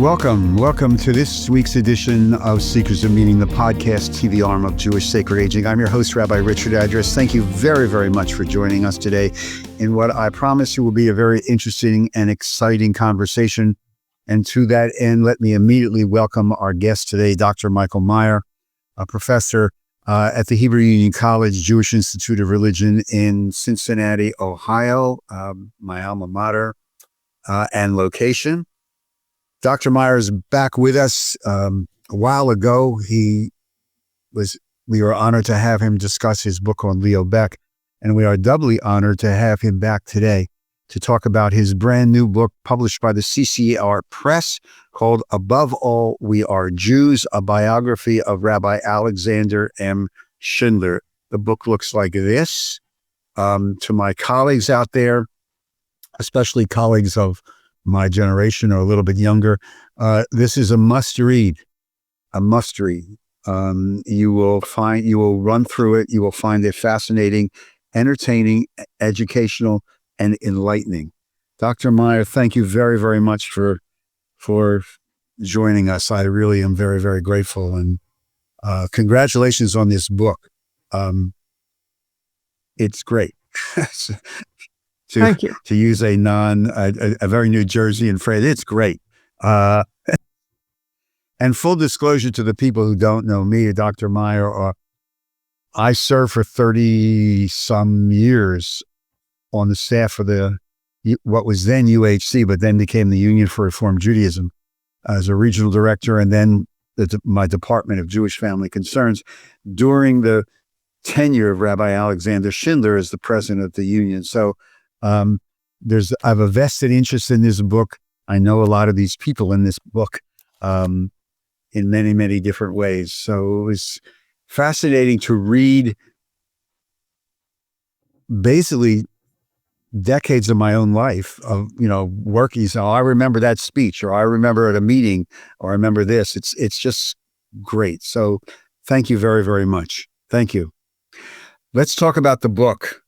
Welcome to this week's edition of Seekers of Meaning, the podcast TV arm of Jewish Sacred Aging. I'm your host, Rabbi Rick Jacobs. Thank you very, very much for joining us today in what I promise you will be a very interesting and exciting conversation. And to that end, let me immediately welcome our guest today, Dr. Michael Meyer, a professor at the Hebrew Union College Jewish Institute of Religion in Cincinnati, Ohio, my alma mater and location. Dr. Meyer is back with us. A while ago, we were honored to have him discuss his book on Leo Baeck, and we are doubly honored to have him back today to talk about his brand new book published by the CCR Press called Above All, We Are Jews, a biography of Rabbi Alexander M. Schindler. The book looks like this. To my colleagues out there, especially colleagues of my generation or a little bit younger, this is a must read. You will run through it. You will find it fascinating, entertaining, educational, and enlightening. Dr. Meyer, thank you very, very much for joining us. I really am very, very grateful, and congratulations on this book. It's great. Thank you. To use a very New Jerseyan phrase, it's great. And full disclosure to the people who don't know me, Dr. Meyer, I served for 30-some years on the staff of what was then UHC, but then became the Union for Reform Judaism as a regional director, and then my Department of Jewish Family Concerns during the tenure of Rabbi Alexander Schindler as the president of the Union. So I have a vested interest in this book. I know a lot of these people in this book in many, many different ways. So it was fascinating to read basically decades of my own life of, working. So I remember that speech, or I remember at a meeting, or I remember this. It's just great. So thank you very, very much. Thank you. Let's talk about the book.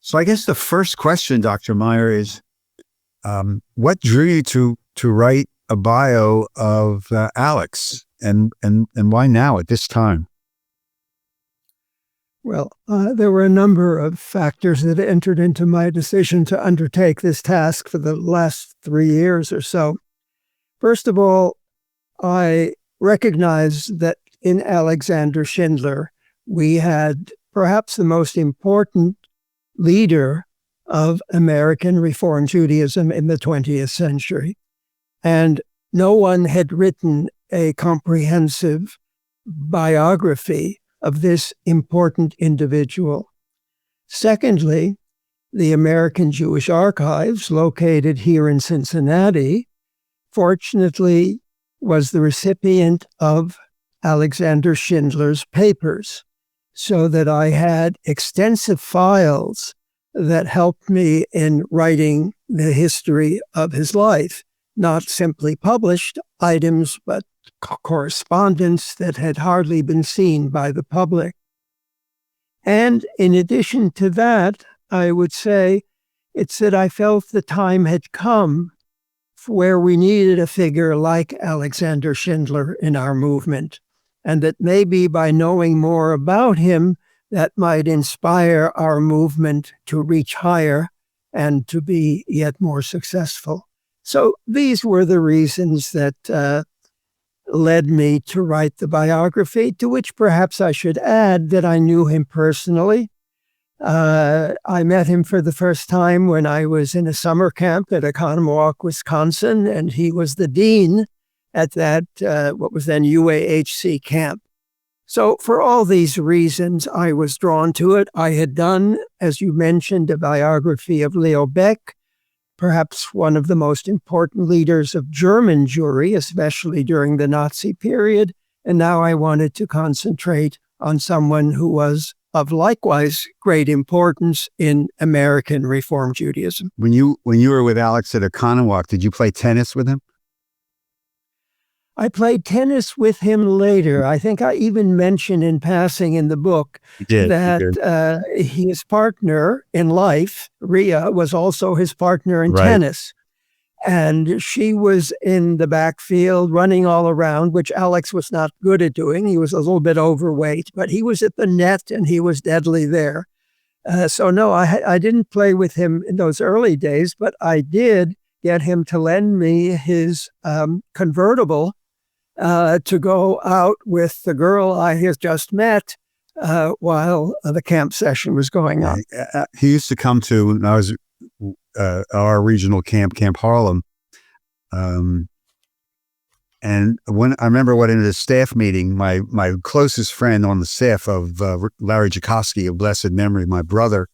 So I guess the first question, Dr. Meyer, is what drew you to write a bio of Alex, and why now at this time? Well, there were a number of factors that entered into my decision to undertake this task for the last 3 years or so. First of all, I recognized that in Alexander Schindler, we had perhaps the most important leader of American Reform Judaism in the 20th century. And no one had written a comprehensive biography of this important individual. Secondly, the American Jewish Archives, located here in Cincinnati, fortunately was the recipient of Alexander Schindler's papers, so that I had extensive files that helped me in writing the history of his life, not simply published items, but correspondence that had hardly been seen by the public. And in addition to that, I would say it's that I felt the time had come where we needed a figure like Alexander Schindler in our movement, and that maybe by knowing more about him, that might inspire our movement to reach higher and to be yet more successful. So these were the reasons that led me to write the biography, to which perhaps I should add that I knew him personally. I met him for the first time when I was in a summer camp at Oconomowoc, Wisconsin, and he was the dean at that, what was then UAHC camp. So for all these reasons, I was drawn to it. I had done, as you mentioned, a biography of Leo Baeck, perhaps one of the most important leaders of German Jewry, especially during the Nazi period. And now I wanted to concentrate on someone who was of likewise great importance in American Reform Judaism. When you were with Alex at Oconomowoc, did you play tennis with him? I played tennis with him later. I think I even mentioned in passing in the book that his partner in life, Ria, was also his partner in tennis. And she was in the backfield running all around, which Alex was not good at doing. He was a little bit overweight, but he was at the net and he was deadly there. So no, I didn't play with him in those early days, but I did get him to lend me his convertible to go out with the girl I had just met while the camp session was going on. He used to come to, when I was our regional camp, Camp Harlem. And when I remember what in the staff meeting, my closest friend on the staff of Larry Jacobs of blessed memory, my brother,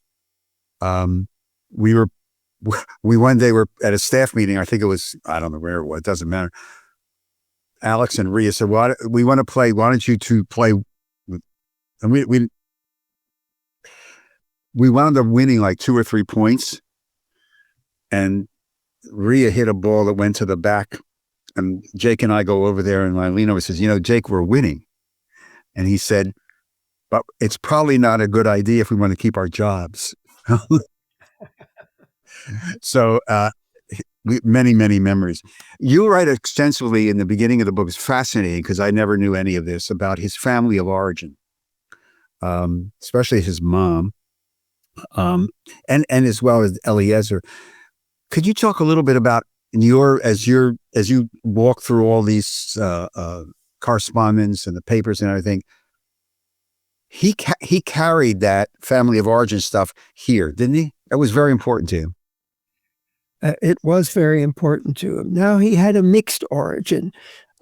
we one day were at a staff meeting. I think it was, I don't know where it was, it doesn't matter. Alex and Rhea said, well, we want to play, why don't you two play? And we wound up winning like 2 or 3 points. And Rhea hit a ball that went to the back. And Jake and I go over there and I lean over and says, Jake, we're winning. And he said, but it's probably not a good idea if we want to keep our jobs. So many, many memories. You write extensively in the beginning of the book. It's fascinating because I never knew any of this about his family of origin, especially his mom, and as well as Eliezer. Could you talk a little bit about as you walk through all these correspondence and the papers and everything? He carried that family of origin stuff here, didn't he? That was very important to him. It was very important to him. Now, he had a mixed origin.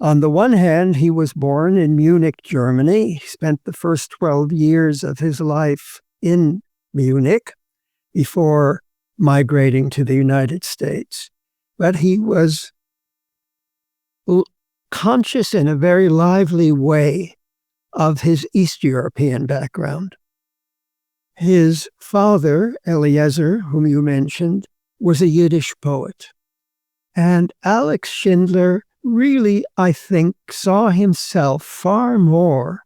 On the one hand, he was born in Munich, Germany. He spent the first 12 years of his life in Munich before migrating to the United States. But he was conscious in a very lively way of his East European background. His father, Eliezer, whom you mentioned, was a Yiddish poet. And Alex Schindler really, I think, saw himself far more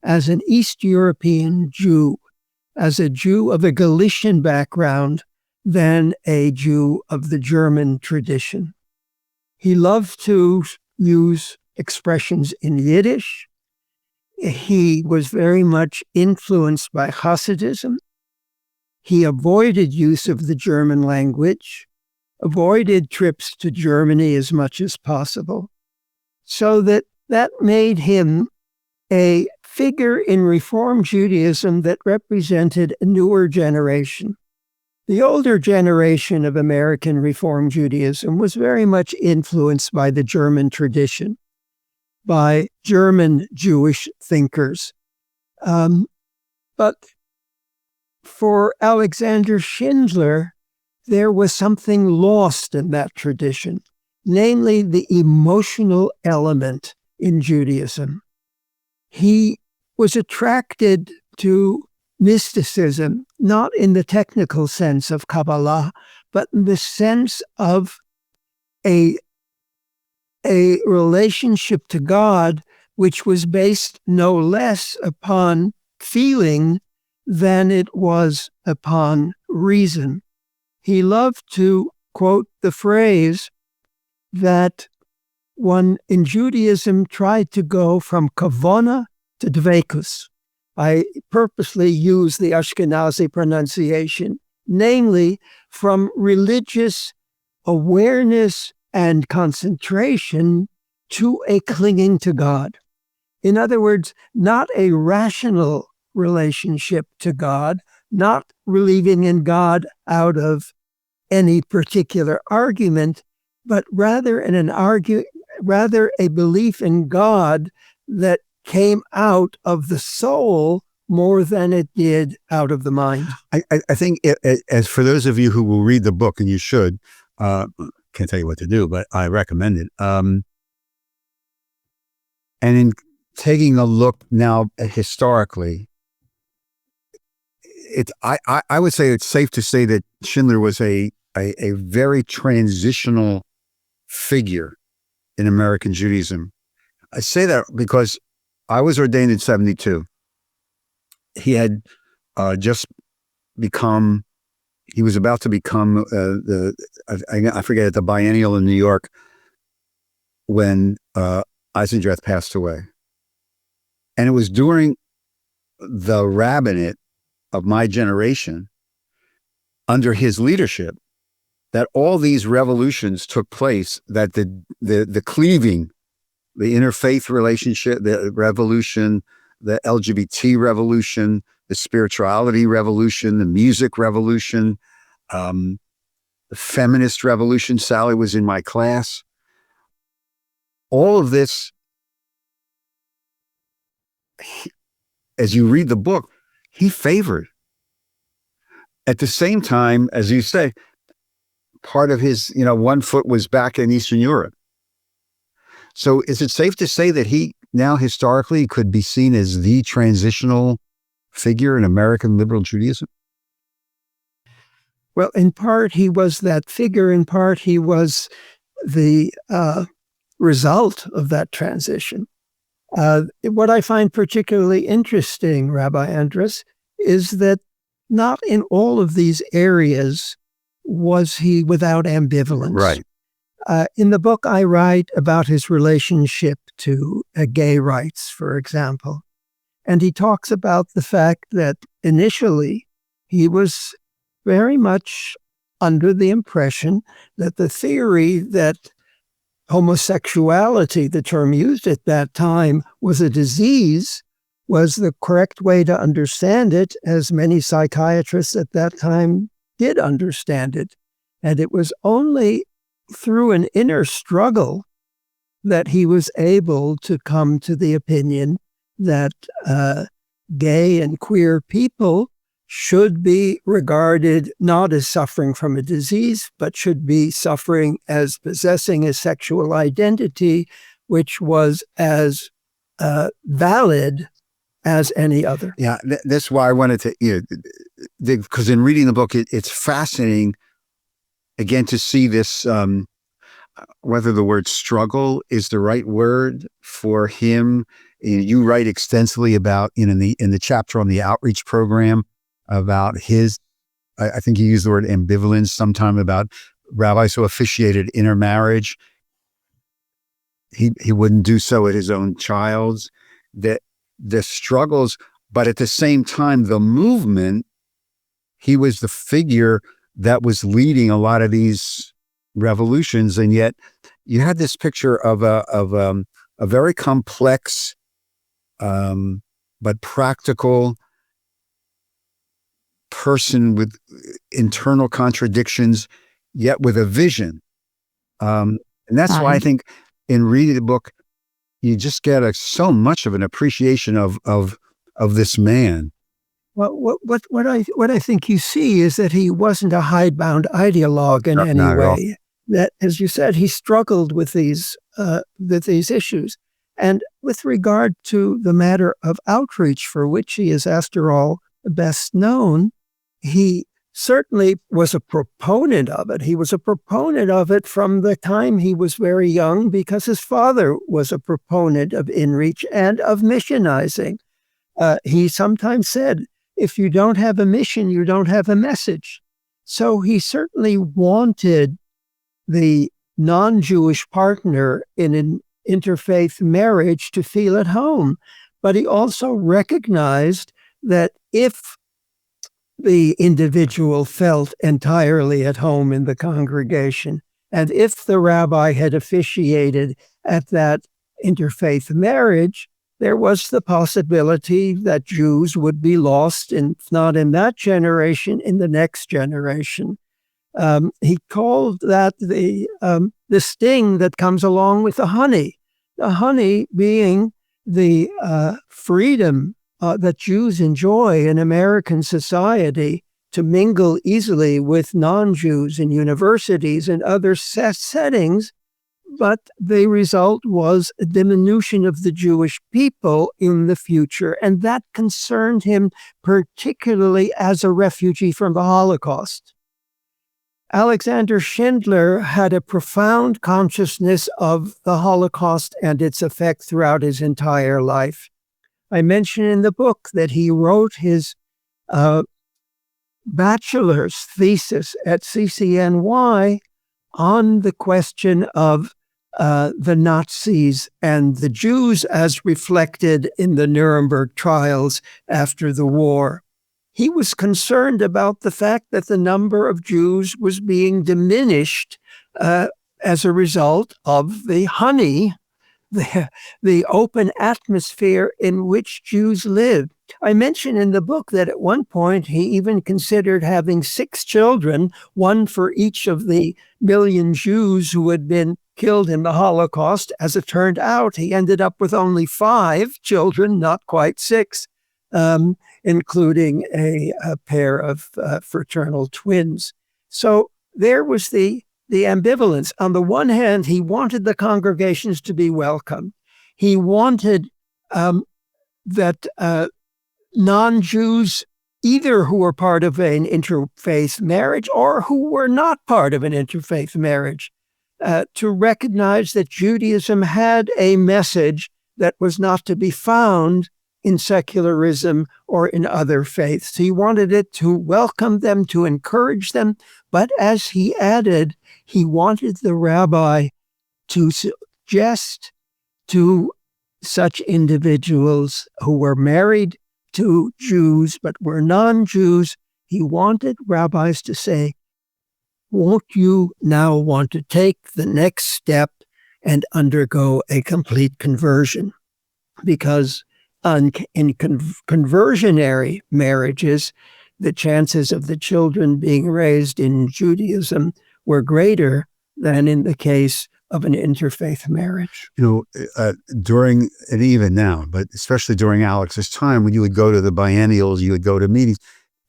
as an East European Jew, as a Jew of a Galician background than a Jew of the German tradition. He loved to use expressions in Yiddish. He was very much influenced by Hasidism. He avoided use of the German language, avoided trips to Germany as much as possible, so that made him a figure in Reform Judaism that represented a newer generation. The older generation of American Reform Judaism was very much influenced by the German tradition, by German Jewish thinkers. But for Alexander Schindler, there was something lost in that tradition, namely the emotional element in Judaism. He was attracted to mysticism, not in the technical sense of Kabbalah, but in the sense of a relationship to God, which was based no less upon feeling than it was upon reason. He loved to quote the phrase that one in Judaism tried to go from kavana to dveikus. I purposely use the Ashkenazi pronunciation, namely from religious awareness and concentration to a clinging to God. In other words, not a rational relationship to God, not believing in God out of any particular argument, but rather a belief in God that came out of the soul more than it did out of the mind. I think as for those of you who will read the book, and you should, can't tell you what to do, but I recommend it. And in taking a look now historically, I would say it's safe to say that Schindler was a very transitional figure in American Judaism. I say that because I was ordained in 1972. He had just become he was about to become I forget, at the biennial in New York when Eisendrath passed away. And it was during the rabbinate of my generation, under his leadership, that all these revolutions took place, that the cleaving, the interfaith relationship, the revolution, the LGBT revolution, the spirituality revolution, the music revolution, the feminist revolution. Sally was in my class. All of this, as you read the book, he favored. At the same time, as you say, part of his, one foot was back in Eastern Europe. So is it safe to say that he now historically could be seen as the transitional figure in American liberal Judaism? Well, in part, he was that figure. In part, he was the result of that transition. What I find particularly interesting, Rabbi Andrus, is that not in all of these areas was he without ambivalence. Right. In the book, I write about his relationship to gay rights, for example. And he talks about the fact that initially he was very much under the impression that the theory that homosexuality, the term used at that time, was a disease, was the correct way to understand it, as many psychiatrists at that time did understand it. And it was only through an inner struggle that he was able to come to the opinion that gay and queer people should be regarded not as suffering from a disease, but should be suffering as possessing a sexual identity which was as valid as any other. Yeah, that's why I wanted to, because in reading the book, it's fascinating, again, to see this, whether the word struggle is the right word for him. You write extensively about, in the chapter on the outreach program, about his, I think you used the word ambivalence sometime, about rabbis who officiated intermarriage. He wouldn't do so at his own child's. The struggles, but at the same time, the movement, he was the figure that was leading a lot of these revolutions. And yet you had this picture of a very complex, but practical person with internal contradictions, yet with a vision. And that's why I think in reading the book, you just get so much of an appreciation of this man. Well, what I think you see is that he wasn't a hidebound ideologue in any way. That, as you said, he struggled with these issues. And with regard to the matter of outreach, for which he is, after all, best known, he certainly was a proponent of it. He was a proponent of it from the time he was very young, because his father was a proponent of inreach and of missionizing. He sometimes said, if you don't have a mission, you don't have a message. So he certainly wanted the non-Jewish partner in an interfaith marriage to feel at home. But he also recognized that if the individual felt entirely at home in the congregation, and if the rabbi had officiated at that interfaith marriage, there was the possibility that Jews would be lost, if not in that generation, in the next generation. He called that the sting that comes along with the honey being the freedom that Jews enjoy in American society to mingle easily with non-Jews in universities and other settings. But the result was a diminution of the Jewish people in the future. And that concerned him particularly as a refugee from the Holocaust. Alexander Schindler had a profound consciousness of the Holocaust and its effect throughout his entire life. I mention in the book that he wrote his bachelor's thesis at CCNY on the question of the Nazis and the Jews as reflected in the Nuremberg trials after the war. He was concerned about the fact that the number of Jews was being diminished as a result of the honey, the open atmosphere in which Jews lived. I mention in the book that at one point he even considered having 6 children, one for each of the million Jews who had been killed in the Holocaust. As it turned out, he ended up with only 5 children, not quite 6, including a pair of fraternal twins. So there was the ambivalence. On the one hand, he wanted the congregations to be welcome. He wanted that non-Jews, either who were part of an interfaith marriage or who were not part of an interfaith marriage, to recognize that Judaism had a message that was not to be found in secularism or in other faiths. He wanted it to welcome them, to encourage them, but as he added, he wanted the rabbi to suggest to such individuals who were married to Jews but were non-Jews, he wanted rabbis to say, won't you now want to take the next step and undergo a complete conversion? Because in conversionary marriages, the chances of the children being raised in Judaism were greater than in the case of an interfaith marriage. During, and even now, but especially during Alex's time, when you would go to the biennials, you would go to meetings,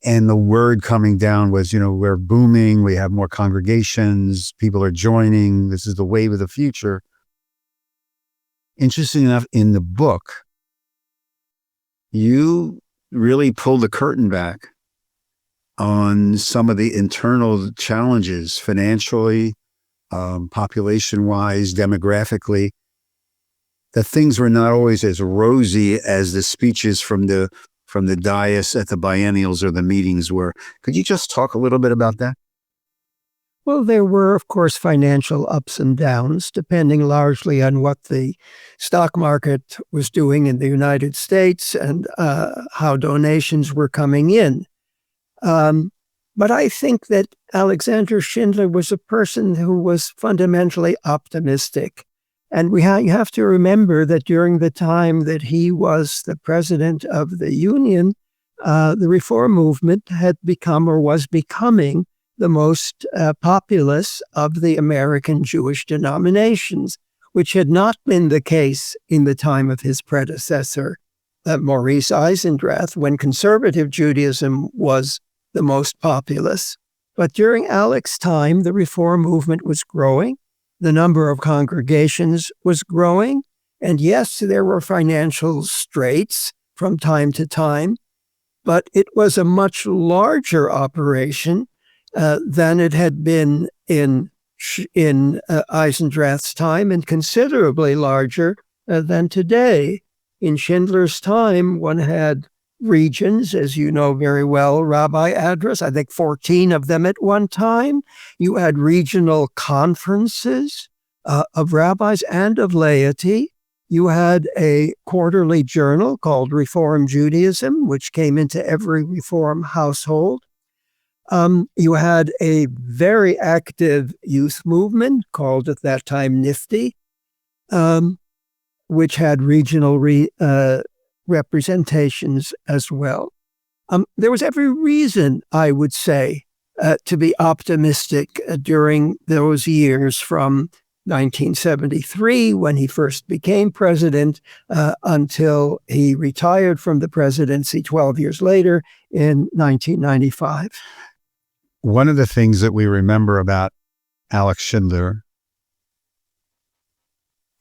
and the word coming down was, we're booming, we have more congregations, people are joining, this is the wave of the future. Interesting enough, in the book, you really pulled the curtain back on some of the internal challenges, financially, population-wise, demographically, that things were not always as rosy as the speeches from the dais at the biennials or the meetings were. Could you just talk a little bit about that? Well, there were, of course, financial ups and downs, depending largely on what the stock market was doing in the United States and how donations were coming in. But I think that Alexander Schindler was a person who was fundamentally optimistic. And you have to remember that during the time that he was the president of the Union, the Reform movement had become or was becoming the most populous of the American Jewish denominations, which had not been the case in the time of his predecessor, Maurice Eisendrath, when conservative Judaism was the most populous. But during Alex's time, the Reform movement was growing. The number of congregations was growing. And yes, there were financial straits from time to time, but it was a much larger operation than it had been in Eisendrath's time, and considerably larger than today. In Schindler's time, one had regions, as you know very well, rabbi address, I think 14 of them at one time. You had regional conferences of rabbis and of laity. You had a quarterly journal called Reform Judaism, which came into every Reform household. You had a very active youth movement called at that time NIFTY, which had regional representations as well. There was every reason, I would say, to be optimistic during those years from 1973, when he first became president, until he retired from the presidency 12 years later in 1995. One of the things that we remember about Alex Schindler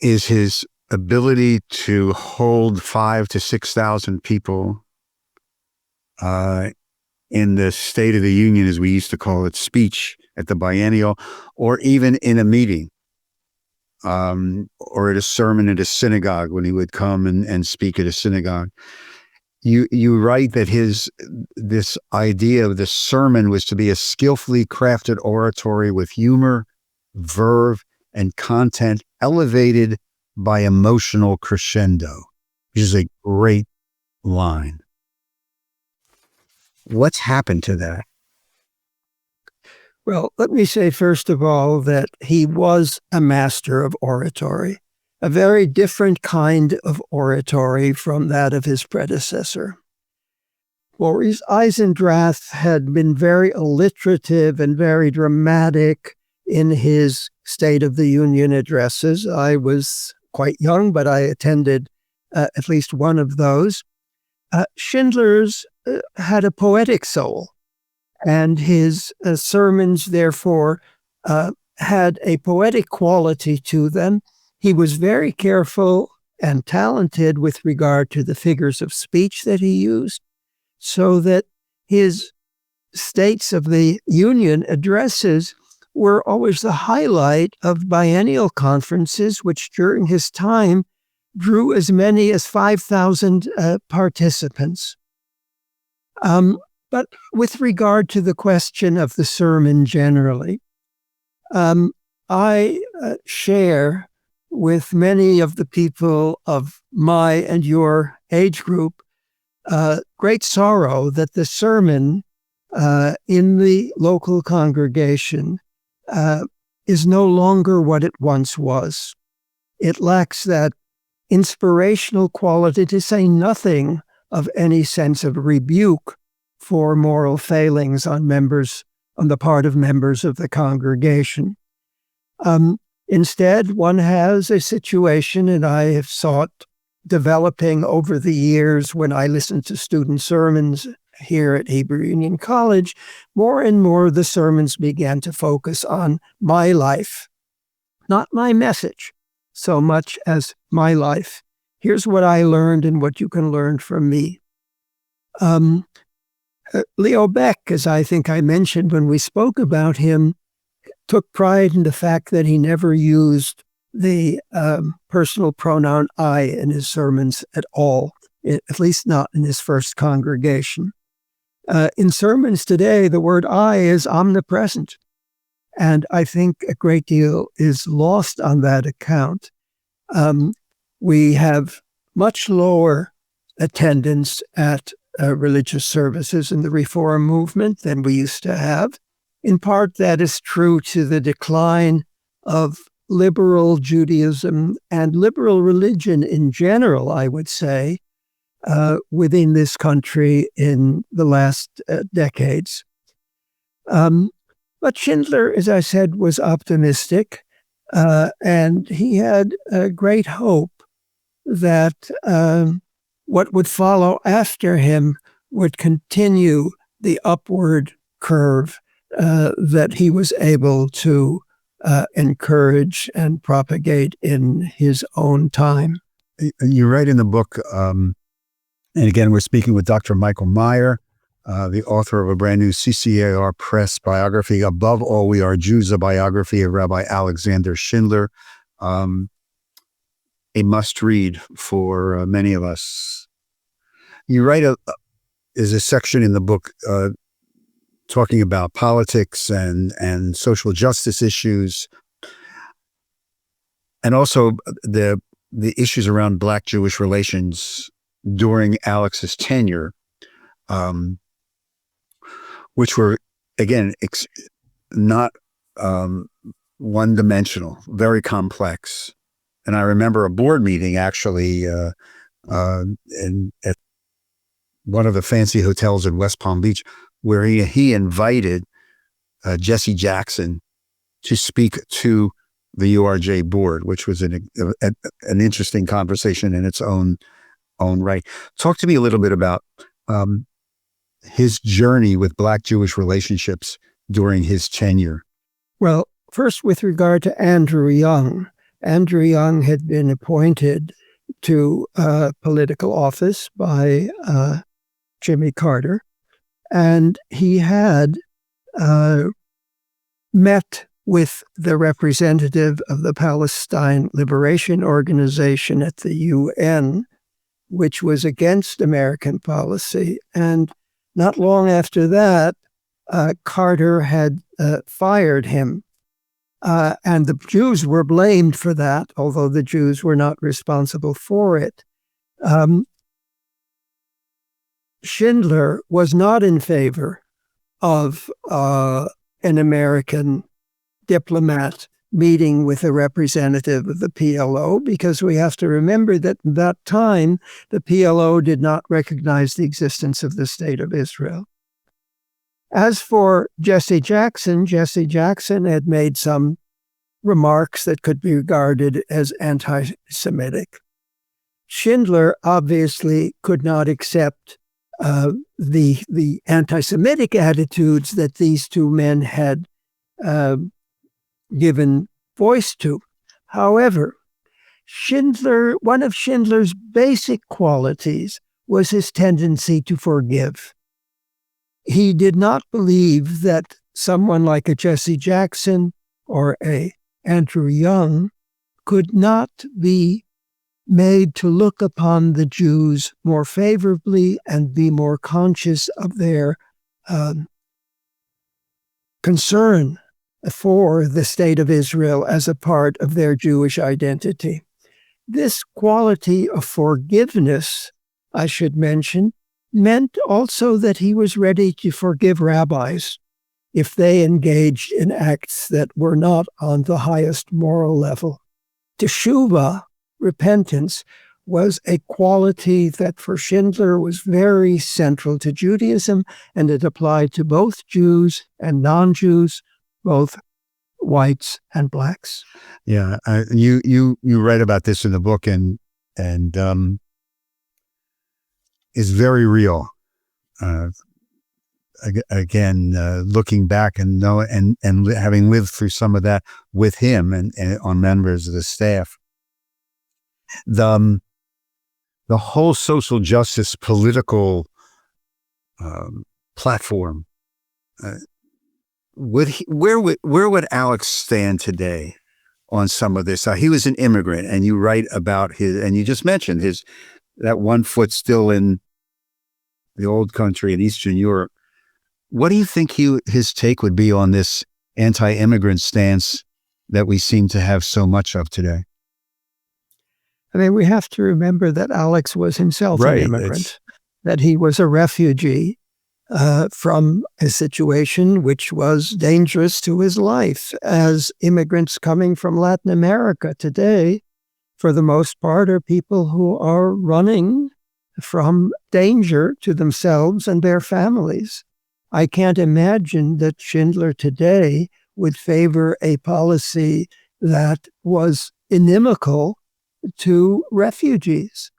is his ability to hold 5,000 to 6,000 people in the State of the Union, as we used to call it, speech at the biennial, or even in a meeting, or at a sermon at a synagogue when he would come and speak at a synagogue. You write that this idea of the sermon was to be a skillfully crafted oratory with humor, verve, and content elevated by emotional crescendo, which is a great line. What's happened to that? Well, let me say, first of all, that he was a master of oratory, a very different kind of oratory from that of his predecessor. Maurice Eisendrath had been very alliterative and very dramatic in his State of the Union addresses. I was quite young, but I attended at least one of those. Schindler's had a poetic soul, and his sermons, therefore, had a poetic quality to them. He was very careful and talented with regard to the figures of speech that he used, so that his States of the Union addresses were always the highlight of biennial conferences, which during his time drew as many as 5,000 participants. But with regard to the question of the sermon generally, I share with many of the people of my and your age group great sorrow that the sermon in the local congregation is no longer what it once was. It lacks that inspirational quality, to say nothing of any sense of rebuke for moral failings on the part of members of the congregation. Instead, one has a situation, and I have sought developing over the years when I listened to student sermons here at Hebrew Union College, more and more the sermons began to focus on my life, not my message, so much as my life. Here's what I learned and what you can learn from me. Leo Beck, as I think I mentioned when we spoke about him, took pride in the fact that he never used the personal pronoun I in his sermons at all, at least not in his first congregation. In sermons today, the word I is omnipresent, and I think a great deal is lost on that account. We have much lower attendance at religious services in the Reform movement than we used to have. In part, that is true to the decline of liberal Judaism and liberal religion in general, I would say, within this country in the last decades. But Schindler, as I said, was optimistic, and he had a great hope that what would follow after him would continue the upward curve that he was able to encourage and propagate in his own time. You write in the book, and again, we're speaking with Dr. Michael Meyer, the author of a brand new CCAR Press biography, Above All We Are Jews, a biography of Rabbi Alexander Schindler, a must-read for many of us. You write is a section in the book talking about politics and social justice issues, and also the issues around Black-Jewish relations during Alex's tenure, which were, again, not one-dimensional, very complex. And I remember a board meeting, actually, at one of the fancy hotels in West Palm Beach, where he invited Jesse Jackson to speak to the URJ board, which was an interesting conversation in its own right. Talk to me a little bit about his journey with Black-Jewish relationships during his tenure. Well, first, with regard to Andrew Young. Andrew Young had been appointed to political office by Jimmy Carter, and he had met with the representative of the Palestine Liberation Organization at the UN which was against American policy. And not long after that, Carter had fired him. And the Jews were blamed for that, although the Jews were not responsible for it. Schindler was not in favor of an American diplomat meeting with a representative of the PLO, because we have to remember that at that time, the PLO did not recognize the existence of the State of Israel. As for Jesse Jackson had made some remarks that could be regarded as anti-Semitic. Schindler obviously could not accept the anti-Semitic attitudes that these two men had given voice to. However, one of Schindler's basic qualities was his tendency to forgive. He did not believe that someone like a Jesse Jackson or a Andrew Young could not be made to look upon the Jews more favorably and be more conscious of their concern for the State of Israel as a part of their Jewish identity. This quality of forgiveness, I should mention, meant also that he was ready to forgive rabbis if they engaged in acts that were not on the highest moral level. Teshuvah, repentance, was a quality that for Schindler was very central to Judaism, and it applied to both Jews and non-Jews, both whites and blacks. Yeah, you write about this in the book, and is very real. Again, looking back and having lived through some of that with him and on members of the staff, the whole social justice political platform. Where would Alex stand today on some of this? He was an immigrant, and you write about and you just mentioned that one foot still in the old country in Eastern Europe. What do you think his take would be on this anti-immigrant stance that we seem to have so much of today? I mean, we have to remember that Alex was himself an immigrant, that he was a refugee from a situation which was dangerous to his life. As immigrants coming from Latin America today, for the most part, are people who are running from danger to themselves and their families. I can't imagine that Schindler today would favor a policy that was inimical to refugees.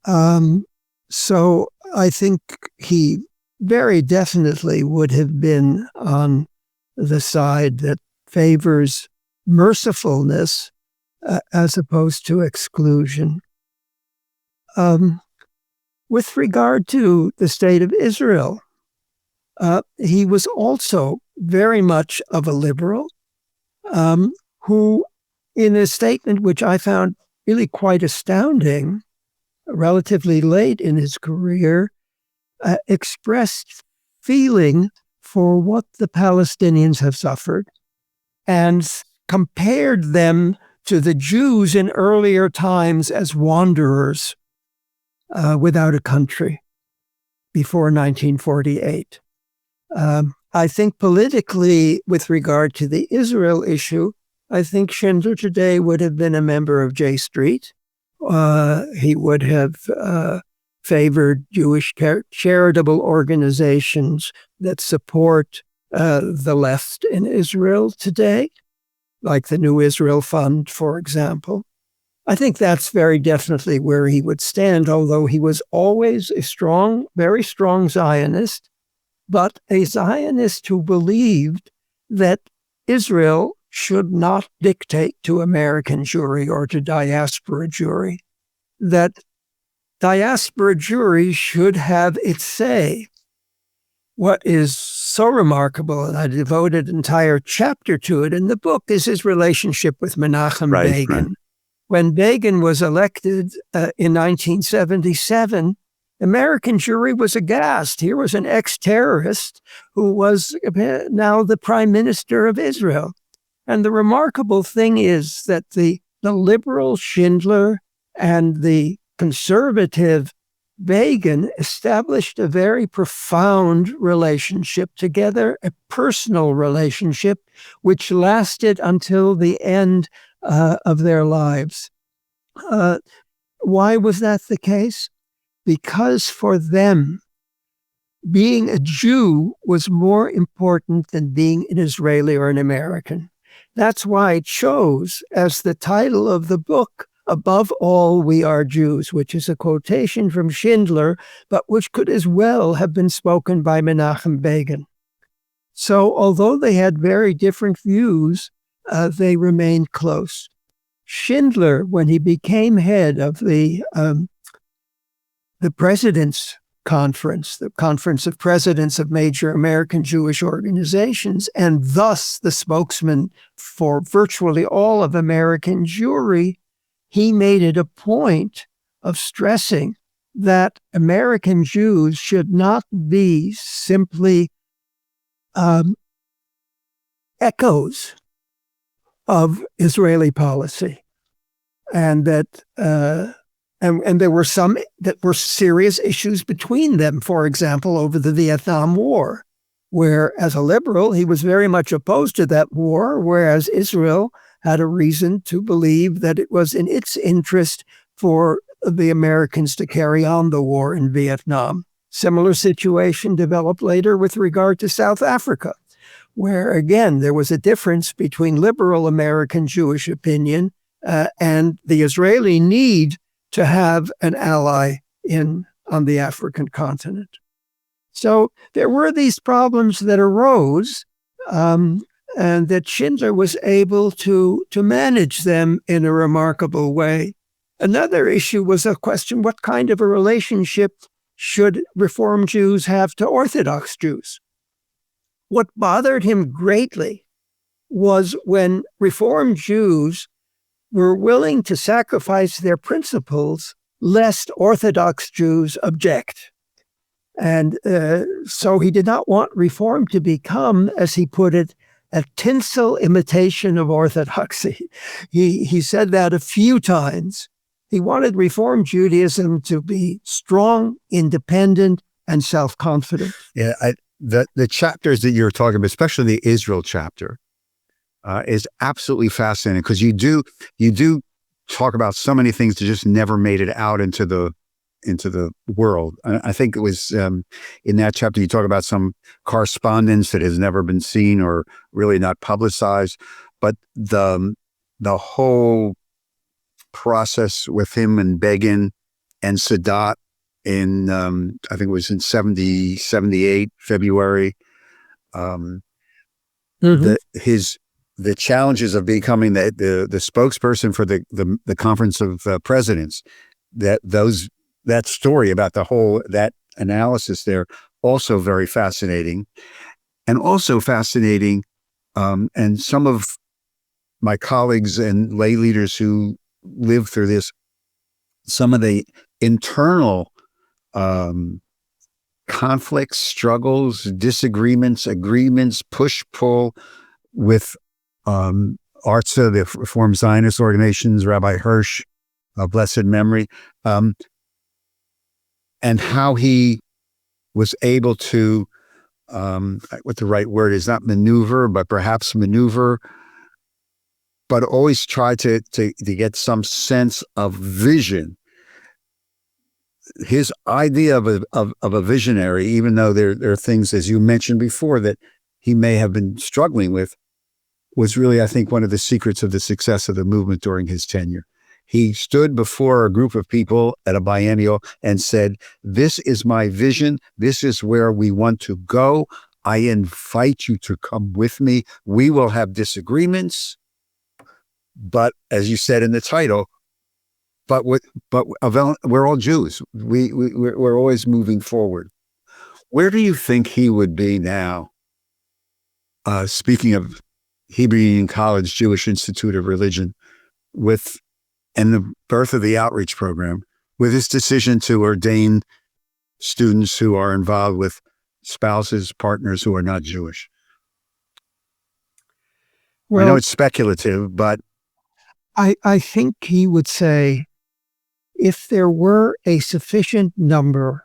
So I think he very definitely would have been on the side that favors mercifulness as opposed to exclusion. With regard to the State of Israel, he was also very much of a liberal who, in a statement which I found really quite astounding, relatively late in his career, expressed feeling for what the Palestinians have suffered and compared them to the Jews in earlier times as wanderers without a country before 1948. I think politically, with regard to the Israel issue, I think Schindler today would have been a member of J Street. He would have favored Jewish charitable organizations that support the left in Israel today, like the New Israel Fund, for example. I think that's very definitely where he would stand, although he was always a strong, very strong Zionist, but a Zionist who believed that Israel should not dictate to American Jewry or to diaspora Jewry, that diaspora Jewry should have its say. What is so remarkable, and I devoted an entire chapter to it in the book, is his relationship with Menachem Begin. When Begin was elected in 1977, American jury was aghast. Here was an ex-terrorist who was now the prime minister of Israel. And the remarkable thing is that the liberal Schindler and the conservative Begin established a very profound relationship together, a personal relationship, which lasted until the end of their lives. Why was that the case? Because for them, being a Jew was more important than being an Israeli or an American. That's why it chose as the title of the book, Above All, We Are Jews, which is a quotation from Schindler, but which could as well have been spoken by Menachem Begin. So although they had very different views, they remained close. Schindler, when he became head of the President's Conference, the Conference of Presidents of Major American Jewish Organizations, and thus the spokesman for virtually all of American Jewry, he made it a point of stressing that American Jews should not be simply echoes of Israeli policy, and that and there were some that were serious issues between them. For example, over the Vietnam War, where as a liberal he was very much opposed to that war, whereas Israel had a reason to believe that it was in its interest for the Americans to carry on the war in Vietnam. Similar situation developed later with regard to South Africa, where, again, there was a difference between liberal American Jewish opinion and the Israeli need to have an ally on the African continent. So there were these problems that arose, and that Schindler was able to manage them in a remarkable way. Another issue was a question, what kind of a relationship should Reform Jews have to Orthodox Jews? What bothered him greatly was when Reform Jews were willing to sacrifice their principles lest Orthodox Jews object. And so he did not want Reform to become, as he put it, a tinsel imitation of Orthodoxy. He said that a few times. He wanted Reform Judaism to be strong, independent, and self-confident. Yeah, the chapters that you're talking about, especially the Israel chapter, is absolutely fascinating, because you do talk about so many things that just never made it out into the world. I think it was in that chapter you talk about some correspondence that has never been seen or really not publicized, but the whole process with him and Begin and Sadat in I think it was in 78 February. The challenges of becoming the spokesperson for the Conference of Presidents, that story about that analysis there, also very fascinating. And also fascinating, and some of my colleagues and lay leaders who lived through this, some of the internal conflicts, struggles, disagreements, agreements, push-pull with ARTSA, the Reform Zionist organizations, Rabbi Hirsch, blessed memory, and how he was able to, what the right word is, not maneuver, but perhaps maneuver, but always try to get some sense of vision. His idea of a visionary, even though there are things, as you mentioned before, that he may have been struggling with, was really, I think, one of the secrets of the success of the movement during his tenure. He stood before a group of people at a biennial and said, "This is my vision. This is where we want to go. I invite you to come with me. We will have disagreements, but as you said in the title, we're all Jews. We're always moving forward." Where do you think he would be now? Speaking of Hebrew Union College Jewish Institute of Religion, with and the birth of the outreach program with his decision to ordain students who are involved with spouses, partners who are not Jewish? I know it's speculative, but I think he would say if there were a sufficient number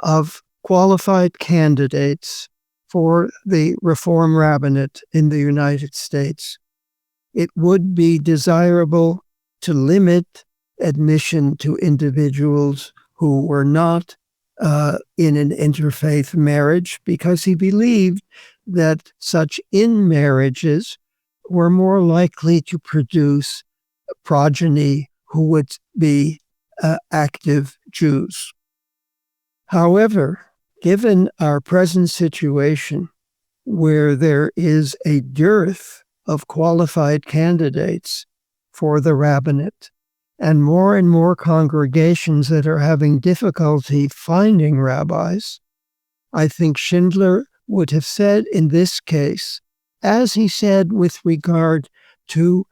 of qualified candidates for the Reform rabbinate in the United States, it would be desirable to limit admission to individuals who were not in an interfaith marriage, because he believed that such in-marriages were more likely to produce a progeny who would be active Jews. However, given our present situation, where there is a dearth of qualified candidates for the rabbinate, and more congregations that are having difficulty finding rabbis, I think Schindler would have said in this case, as he said with regard to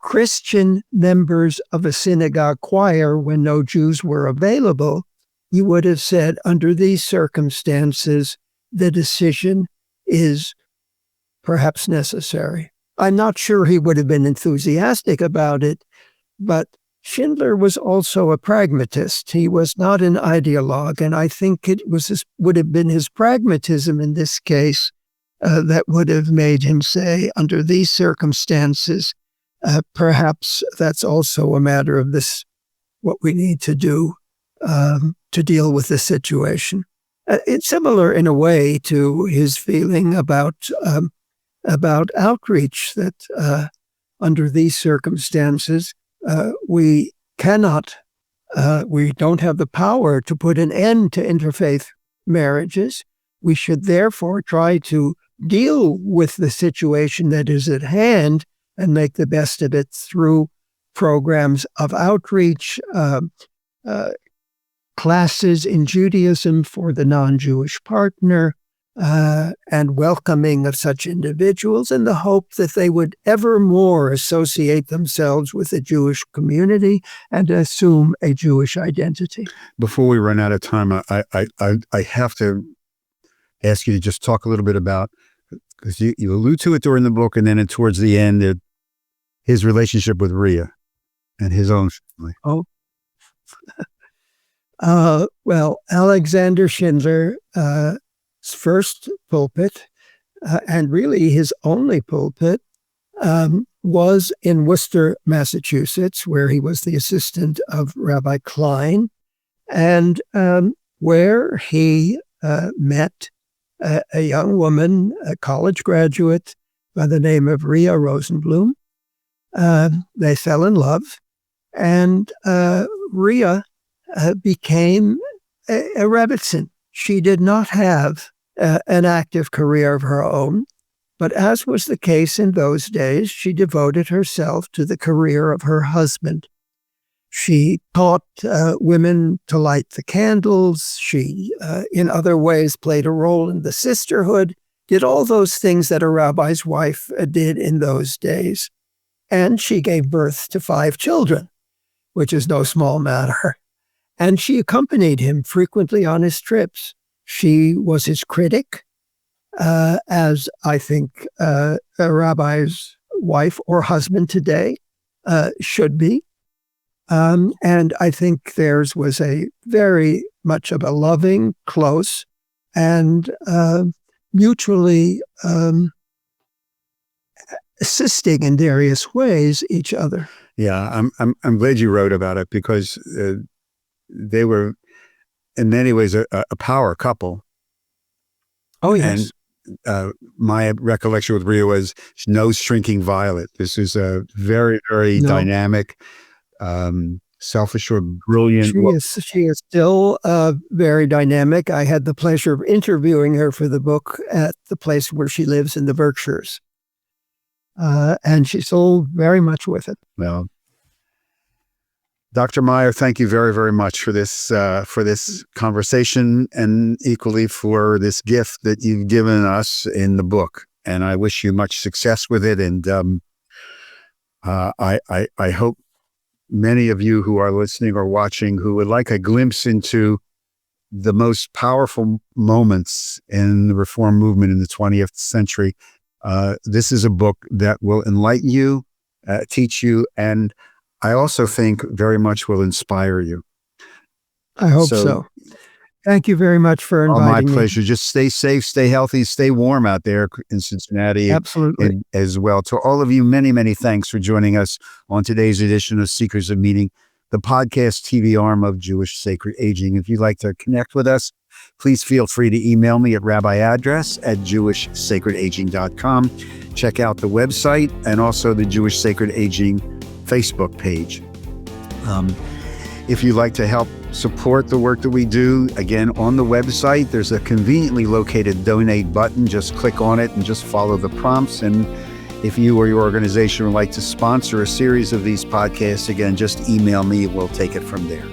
Christian members of a synagogue choir when no Jews were available, he would have said, under these circumstances, the decision is perhaps necessary. I'm not sure he would have been enthusiastic about it, but Schindler was also a pragmatist. He was not an ideologue, and I think it would have been his pragmatism in this case that would have made him say, under these circumstances, perhaps that's also a matter of what we need to do to deal with the situation. It's similar in a way to his feeling about outreach, that under these circumstances, we don't have the power to put an end to interfaith marriages. We should therefore try to deal with the situation that is at hand and make the best of it through programs of outreach, classes in Judaism for the non-Jewish partner, and welcoming of such individuals in the hope that they would ever more associate themselves with the Jewish community and assume a Jewish identity. Before we run out of time, I have to ask you to just talk a little bit about, because you allude to it during the book, and then towards the end, his relationship with Rhea and his own family. Well, Alexander Schindler, first pulpit, and really his only pulpit, was in Worcester, Massachusetts, where he was the assistant of Rabbi Klein, and where he met a young woman, a college graduate by the name of Rhea Rosenblum. They fell in love, and Rhea became a rebbitzin. She did not have an active career of her own, but as was the case in those days, she devoted herself to the career of her husband. She taught women to light the candles. She, in other ways, played a role in the sisterhood, did all those things that a rabbi's wife did in those days. And she gave birth to 5 children, which is no small matter. And she accompanied him frequently on his trips. She was his critic, as I think a rabbi's wife or husband today should be. And I think theirs was a very much of a loving, close, and mutually assisting in various ways each other. Yeah, I'm glad you wrote about it, because they were, in many ways, a power couple. Oh, yes. And my recollection with Rhea was no shrinking violet. This is a very, very dynamic, self-assured, brilliant. She is still very dynamic. I had the pleasure of interviewing her for the book at the place where she lives in the Berkshires. And she's still very much with it. Well, Dr. Meyer, thank you very, very much for this conversation, and equally for this gift that you've given us in the book. And I wish you much success with it. And I hope many of you who are listening or watching who would like a glimpse into the most powerful moments in the Reform movement in the 20th century, this is a book that will enlighten you, teach you, and I also think very much will inspire you. I hope so. Thank you very much for inviting me. My pleasure. Just stay safe, stay healthy, stay warm out there in Cincinnati. Absolutely. As well. To all of you, many, many thanks for joining us on today's edition of Seekers of Meaning, the podcast TV arm of Jewish Sacred Aging. If you'd like to connect with us, please feel free to email me at rabbiaddress@jewishsacredaging.com. Check out the website and also the Jewish Sacred Aging Facebook page. If you'd like to help support the work that we do, again, on the website, there's a conveniently located donate button. Just click on it and just follow the prompts. And if you or your organization would like to sponsor a series of these podcasts, again, just email me. We'll take it from there.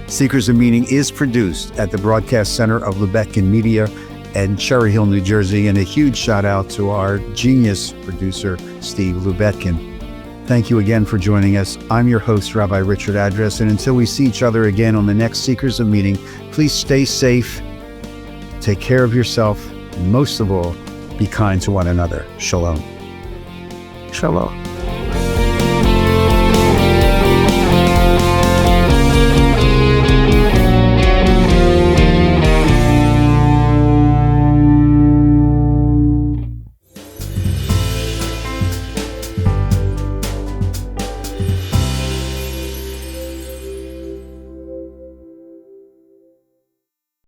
Seekers of Meaning is produced at the Broadcast Center of Lubetkin Media in Cherry Hill, New Jersey. And a huge shout out to our genius producer, Steve Lubetkin. Thank you again for joining us. I'm your host, Rabbi Richard Address, and until we see each other again on the next Seekers of Meaning, please stay safe, take care of yourself, and most of all, be kind to one another. Shalom. Shalom.